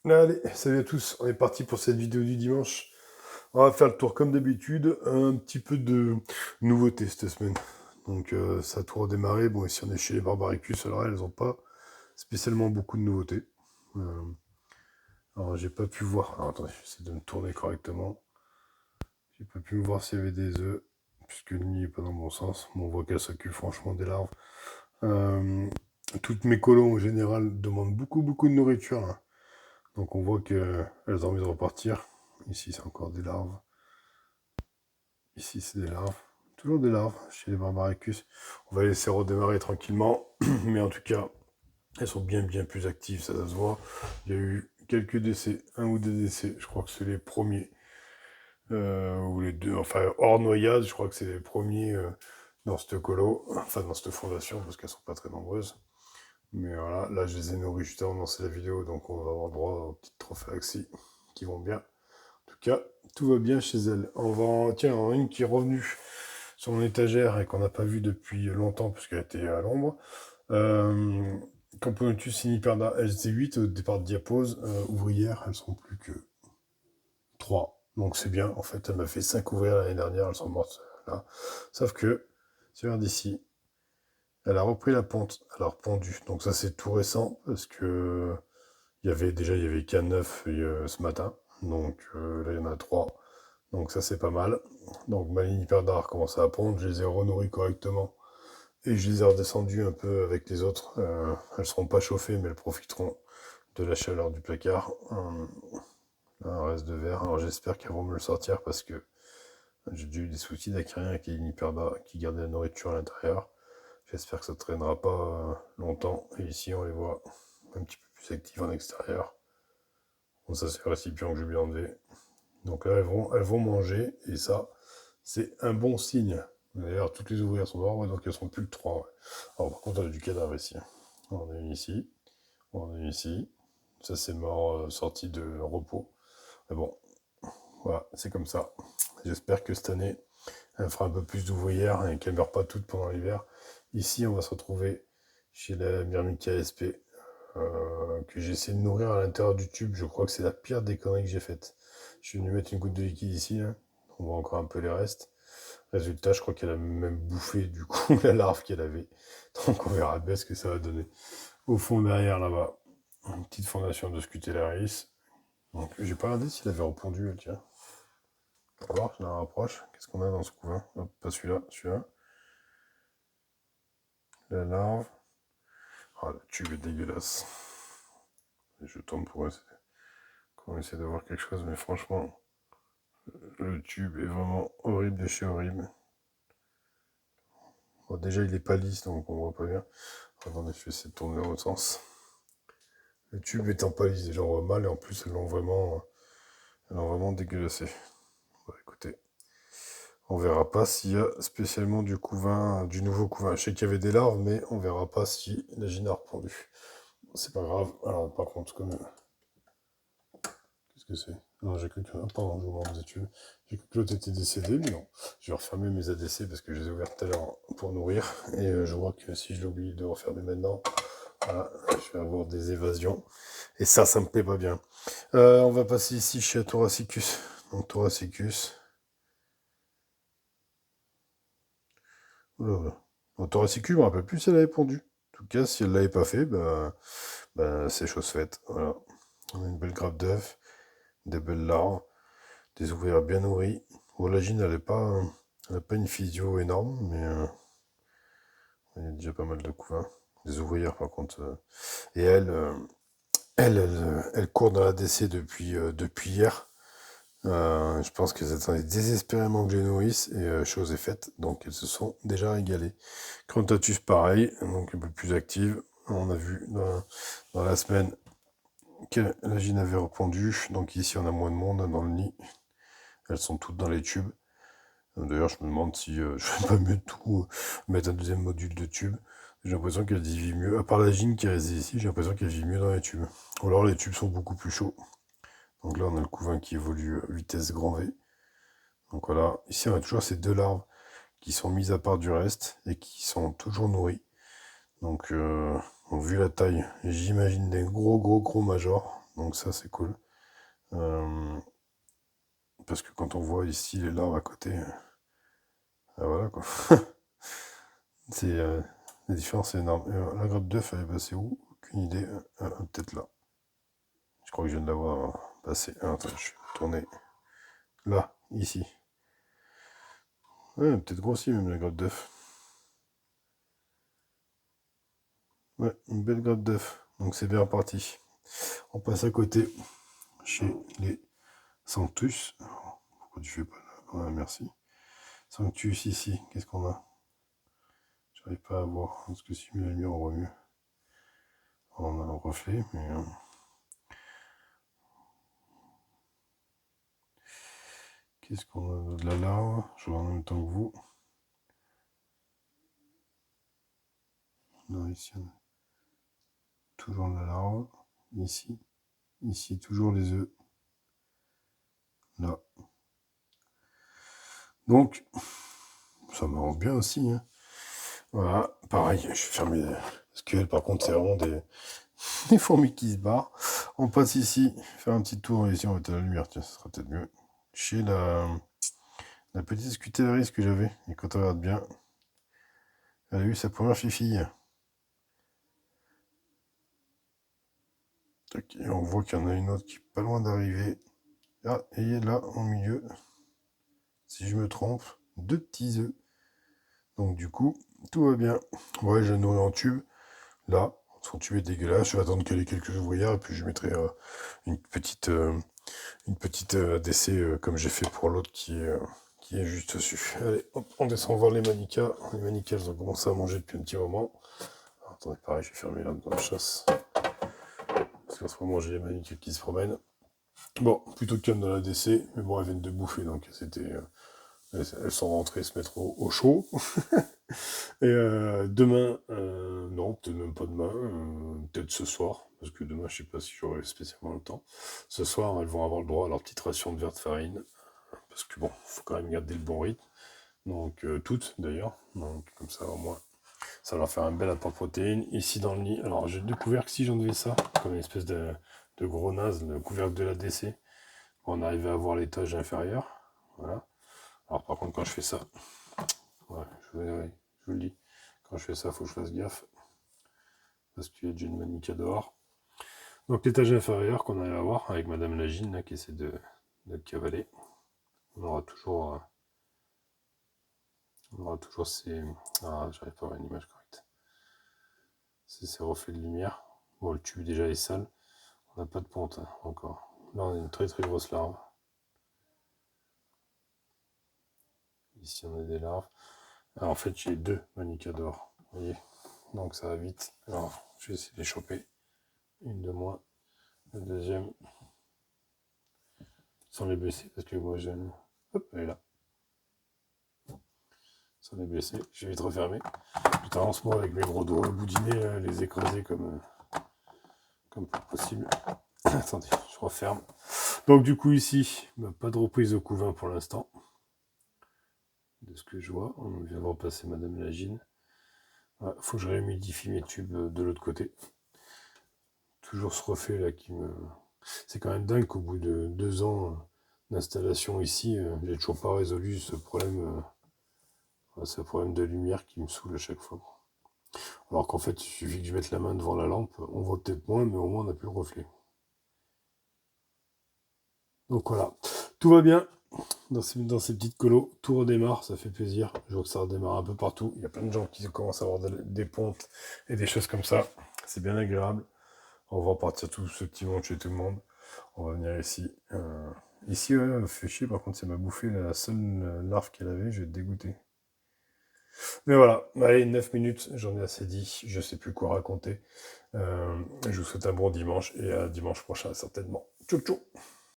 Allez, salut à tous, on est parti pour cette vidéo du dimanche. On va faire le tour comme d'habitude, un petit peu de nouveautés cette semaine. Donc ça a tout redémarré. Bon, ici on est chez les Barbaricus, alors elles n'ont pas spécialement beaucoup de nouveautés. Euh, alors j'ai pas pu voir, alors attendez, j'essaie de me tourner correctement. J'ai pas pu me voir s'il y avait des œufs, puisque le nid est pas dans le bon sens. Bon, on voit qu'elles s'occupent franchement des larves. Euh, Toutes mes colos en général demandent beaucoup de nourriture là. Donc on voit qu'elles ont envie de repartir. Ici c'est encore des larves. Ici, c'est des larves. Toujours des larves chez les Barbaricus. On va laisser redémarrer tranquillement. Mais en tout cas, elles sont bien plus actives, ça se voit. Il y a eu quelques décès, un ou deux décès. Je crois que c'est les premiers. Ou les deux. Enfin, hors noyade, je crois que c'est les premiers dans cette colo. Enfin, dans cette fondation, parce qu'elles sont pas très nombreuses. Mais voilà, là, je les ai nourris juste avant de lancer la vidéo. Donc, on va avoir droit aux petites trophéaxies qui vont bien. En tout cas, tout va bien chez elle. Tiens, en une qui est revenue sur mon étagère et qu'on n'a pas vu depuis longtemps puisqu'elle était à l'ombre. Euh, Camponotus siniperda LC8 au départ de diapose, ouvrières, elles sont plus que 3. Donc c'est bien, en fait, elle m'a fait 5 ouvrières l'année dernière, elles sont mortes là. Sauf que, si tu regardes ici, elle a repris la ponte, elle a repondu. Donc ça c'est tout récent parce que il y avait K9 ce matin. Donc là il y en a 3. Donc ça c'est pas mal. Donc ma ligne hyperdar commence à pondre, je les ai renourris correctement. Et je les ai redescendues un peu avec les autres. Elles seront pas chauffées, mais elles profiteront de la chaleur du placard. Là, un reste de verre. Alors j'espère qu'elles vont me le sortir parce que j'ai déjà eu des soucis d'acquérien avec les lignes hyperdar qui gardaient la nourriture à l'intérieur. J'espère que ça ne traînera pas longtemps. Et ici on les voit un petit peu plus actives en extérieur. Bon, ça c'est le récipient que je vais enlever. Donc là elles vont manger et ça c'est un bon signe. D'ailleurs, toutes les ouvrières sont dehors, ouais, donc elles sont plus que 3. Ouais. Alors, par contre, on a du cadavre ici. On est ici, on est ici. Ça, c'est mort, sorti de repos. Mais bon, voilà, c'est comme ça. J'espère que cette année, elle fera un peu plus d'ouvrières et qu'elle ne meurt pas toutes pendant l'hiver. Ici, on va se retrouver chez la Myrmica SP, que j'ai essayé de nourrir à l'intérieur du tube. Je crois que c'est la pire des conneries que j'ai faites. Je suis venu mettre une goutte de liquide ici, là. On voit encore un peu les restes. Résultat, je crois qu'elle a même bouffé du coup la larve qu'elle avait. Donc on verra bien ce que ça va donner. Au fond derrière là-bas, une petite fondation de Scutellaris. Donc j'ai pas regardé s'il avait répondu, tiens. On va voir, je la rapproche. Qu'est-ce qu'on a dans ce couvain? Hop, pas celui-là, celui-là. La larve. Ah, le tube est dégueulasse. Je tombe pour essayer. On essaie de voir quelque chose, mais franchement, le tube est vraiment horrible de chez horrible. Bon, déjà il est pas lisse, donc on voit pas bien. Attendez, je vais essayer de tourner dans l'autre sens. Le tube étant pas lisse, déjà on voit mal, et en plus elles l'ont vraiment dégueulassé. Bon, écoutez, on verra pas s'il y a spécialement du couvain, du nouveau couvain. Je sais qu'il y avait des larves, mais on verra pas si la gine a repondu. C'est pas grave. Alors par contre, comme... Qu'est-ce que c'est? Non, j'ai cru que... Ah, pardon, je vous demande des tubes. J'ai cru que l'autre était décédé, mais non. Je vais refermer mes ADC parce que je les ai ouverts tout à l'heure pour nourrir. Et je vois que si je l'oublie de refermer maintenant, voilà, je vais avoir des évasions. Et ça me plaît pas bien. On va passer ici chez Thoracicus. Donc Thoracicus. Oula. Bon, Thoracicus, je me rappelle plus si elle avait pondu. En tout cas, si elle l'avait pas fait, c'est chose faite. Voilà. On a une belle grappe d'œufs, des belles larves, des ouvrières bien nourries. Bon, la gine, elle a pas une physio énorme, mais il y a déjà pas mal de couvains. Des ouvrières, par contre. Et elle court dans la DC depuis hier. Je pense qu'elles attendaient désespérément que je les nourrisse et chose est faite, donc elles se sont déjà régalées. Crontatus pareil, donc un peu plus active. On a vu dans la semaine que la gine avait répondu, donc ici on a moins de monde dans le nid. Elles sont toutes dans les tubes. D'ailleurs je me demande si je vais pas mieux tout mettre un deuxième module de tubes. J'ai l'impression qu'elles y vivent mieux. À part la gine qui réside ici, j'ai l'impression qu'elles vivent mieux dans les tubes. Ou alors les tubes sont beaucoup plus chauds. Donc là on a le couvain qui évolue vitesse grand V. Donc voilà, ici on a toujours ces deux larves qui sont mises à part du reste et qui sont toujours nourries. Donc vu la taille, j'imagine des gros majors. Donc ça, c'est cool. Parce que quand on voit ici les larves à côté, voilà quoi. C'est, la différence est énorme. La grappe d'œuf, elle est passée où? Aucune idée. Peut-être là. Je crois que je viens de la voir passer. Attends, je vais tourner. Là, ici. Ouais, peut-être grossi même la grappe d'œuf. Ouais, une belle grappe d'œuf. Donc c'est bien reparti. On passe à côté chez les Sanctus. Pourquoi tu fais pas là? Ouais, merci. Sanctus ici, qu'est-ce qu'on a? J'arrive pas à voir. Parce que si la lumière on voit mieux. On a le reflet, mais. Qu'est-ce qu'on a de la larve? Je vois en même temps que vous. Non, ici on a toujours de la larve. Ici. Ici, toujours les œufs. Là. Donc, ça m'arrange bien aussi. Hein. Voilà, pareil, je vais fermer. Parce que par contre, c'est vraiment des fourmis qui se barrent. On passe ici, faire un petit tour. Ici, on va mettre la lumière. Tiens, ça sera peut-être mieux. Chez la petite scutellaris que j'avais. Et quand on regarde bien, elle a eu sa première fifille. Et on voit qu'il y en a une autre qui est pas loin d'arriver. Ah, et là, au milieu, si je me trompe, 2 petits œufs. Donc du coup, tout va bien. Ouais, je nourris en tube. Là, son tube est dégueulasse. Je vais attendre qu'elle ait quelques ouvrières et puis je mettrai une petite, ADC comme j'ai fait pour l'autre qui est juste dessus. Allez, hop, on descend voir les manicas. Les manicas, elles ont commencé à manger depuis un petit moment. Alors, attendez, pareil, je vais fermer là dans la chasse. Parce qu'en ce moment, j'ai les manicas qui se promènent. Bon, plutôt calme dans la DC, mais bon, elles viennent de bouffer, donc c'était... elles sont rentrées se mettre au chaud. Et demain, non, peut-être même pas demain, peut-être ce soir, parce que demain, je sais pas si j'aurai spécialement le temps. Ce soir, elles vont avoir le droit à leur petite ration de verre de farine, parce que bon, faut quand même garder le bon rythme. Donc, toutes d'ailleurs, donc comme ça, au moins, ça va leur faire un bel apport de protéines. Ici, dans le lit, alors j'ai découvert que si j'enlevais ça, comme une espèce de gros naze, le couvercle de la DC, on arrivait à voir l'étage inférieur. Voilà. Alors par contre, quand je fais ça, ouais, je vous le dis, quand je fais ça, il faut que je fasse gaffe. Parce qu'il y a déjà une manica dehors. Donc l'étage inférieur qu'on arrive à voir avec Madame Lagine là, qui essaie de cavaler. On aura toujours ces... Ah, j'arrive pas à avoir une image correcte. C'est ces reflets de lumière. Bon, le tube déjà est sale. On n'a pas de ponte hein, encore. Là, on a une très très grosse larve. Ici, on a des larves. Alors, en fait, j'ai 2 manicas dehors. Vous voyez? Donc ça va vite. Alors, je vais essayer de les choper. Une de moins. La deuxième. Sans les blesser, parce que moi j'aime. Hop, elle est là. Sans les blesser. Je vais vite refermer. Tout avance moi avec mes gros doigts boudinés, les écraser comme pas possible. Attendez, je referme. Donc du coup ici, pas de reprise au couvain pour l'instant. De ce que je vois, on vient de repasser Madame Lagine. Faut que je réhumidifie mes tubes de l'autre côté. Toujours ce reflet là qui me... C'est quand même dingue qu'au bout de 2 ans d'installation ici, j'ai toujours pas résolu ce problème. C'est un problème de lumière qui me saoule à chaque fois. Alors qu'en fait, il suffit que je mette la main devant la lampe, on voit peut-être moins, mais au moins on n'a plus le reflet. Donc voilà, tout va bien dans ces petites colos, tout redémarre, ça fait plaisir. Je vois que ça redémarre un peu partout. Il y a plein de gens qui commencent à avoir des pontes et des choses comme ça. C'est bien agréable. On va repartir tout ce petit monde chez tout le monde. On va venir ici. Ici, ouais, fait chier, par contre, ça m'a bouffé la seule larve qu'elle avait, je vais être dégoûté. Mais voilà, allez, 9 minutes, j'en ai assez dit, je sais plus quoi raconter. Je vous souhaite un bon dimanche et à dimanche prochain certainement. Tchou tchou.